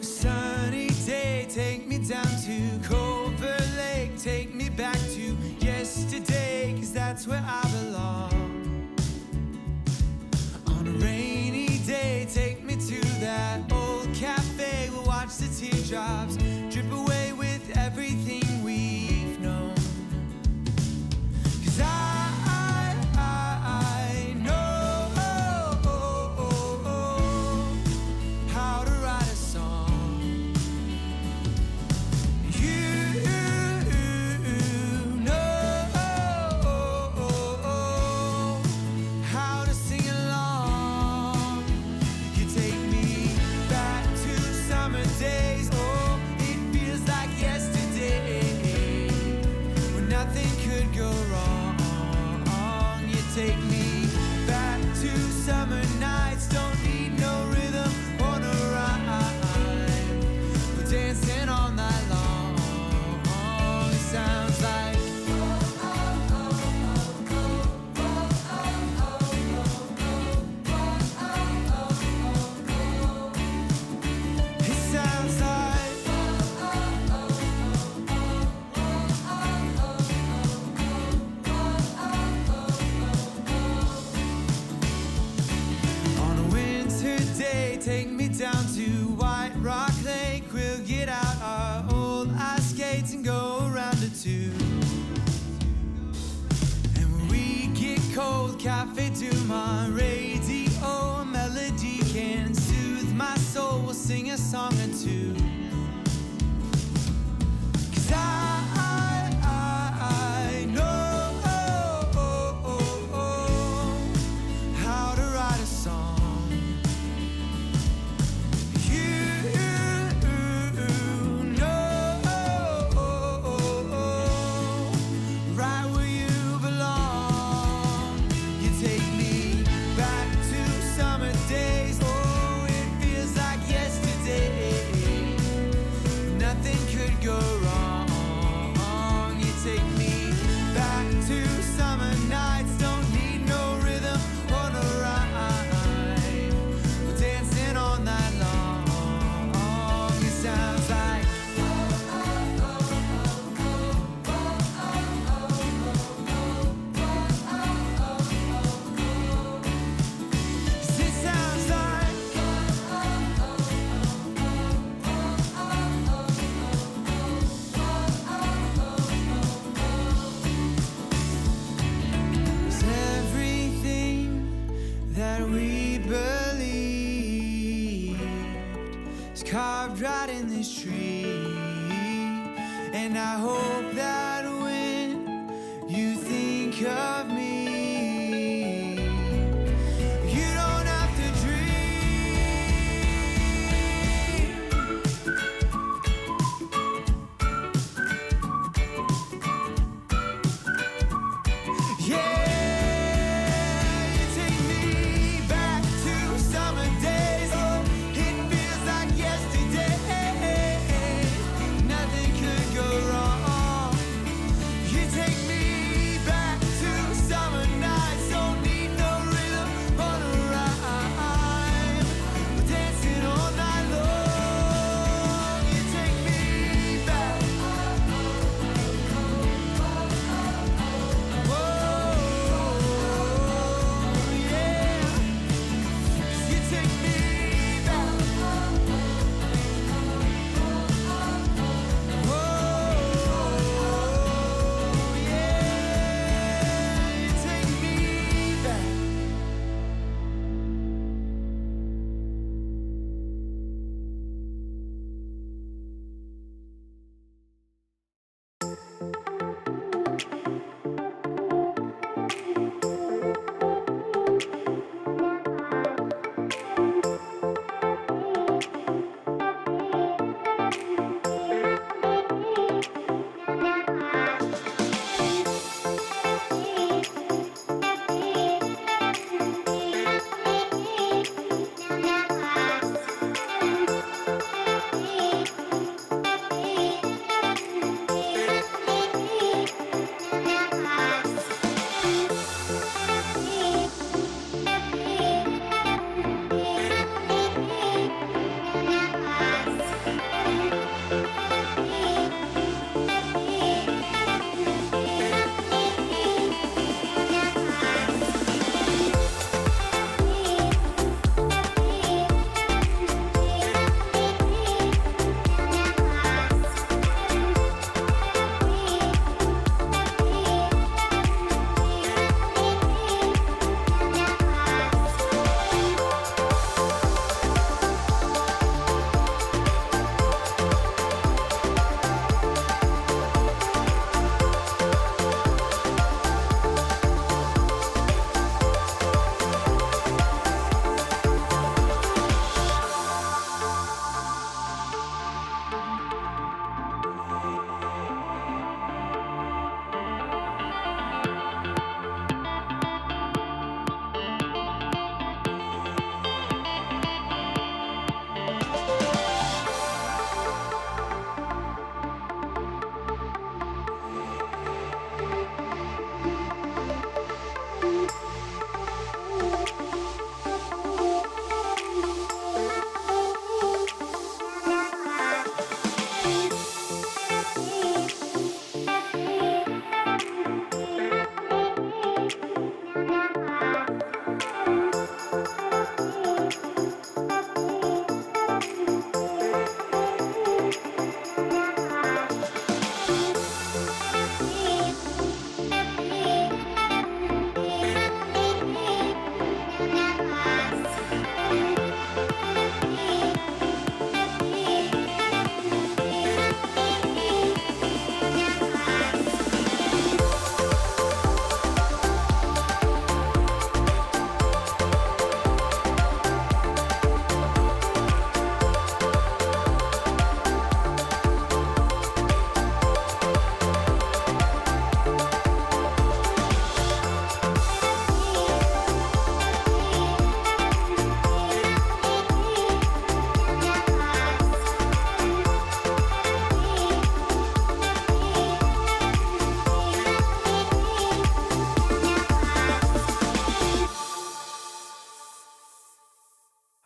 Sunny day, take me down to Culver Lake. Take me back to yesterday, 'cause that's where I belong. On a rainy day, take me to that old cafe. We'll watch the teardrops drip away with everything we've known. 'Cause I know how to write a song. You know how to sing along. You take me back to summer days. Oh, it feels like yesterday, when nothing could go wrong. You take me back to summer nights. Don't need no rhythm or no rhyme. We're dancing all night long. It sounds like it sounds like on a winter day, take me down to White Rock Lake. We'll get out our old ice skates and go around it too. And when we get cold, Cafe Du Monde radio, a melody can soothe my soul. We'll sing a song or two. 'Cause I know how to write a song. You know right where you belong. You take me back to summer days. Oh, it feels like yesterday, nothing could go wrong. You take me back to summer nights. Don't need no rhythm or no rhyme. We're dancing all night long. It sounds like it sounds like it's everything that we believed is carved right in this tree. And I hope that when you think of me, you don't have to dream. Yeah, you take me back to summer days. Oh, it feels like yesterday, nothing could go wrong. You take me back to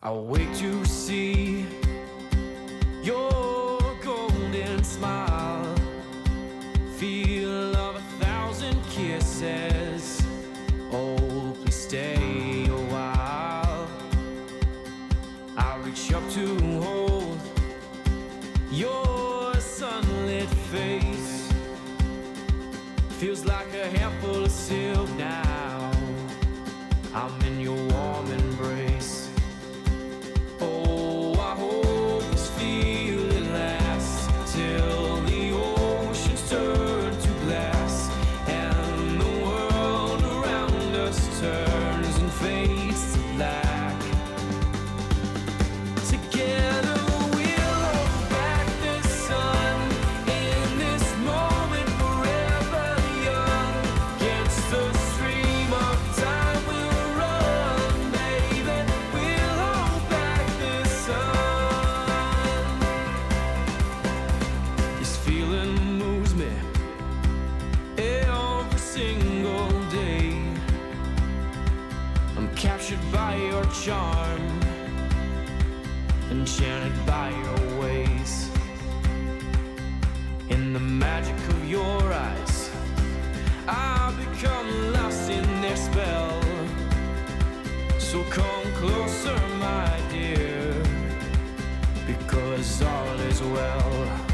I'll wait to see your golden smile, feel of 1,000 kisses. Oh, please stay a while. I'll reach up to hold your sunlit face. Feels like a handful of silk now. I'm in your warm embrace. Oh, I hope this feeling lasts till the oceans turn to glass and the world around us turns and fades to black. Together we'll hold back the sun in this moment, forever young. Against the stream of time we'll run, baby. We'll hold back the sun. This feeling moves me every single day. I'm captured by your charm, enchanted by your ways. In the magic of your eyes, I've become lost in their spell. So come closer, my dear, because all is well.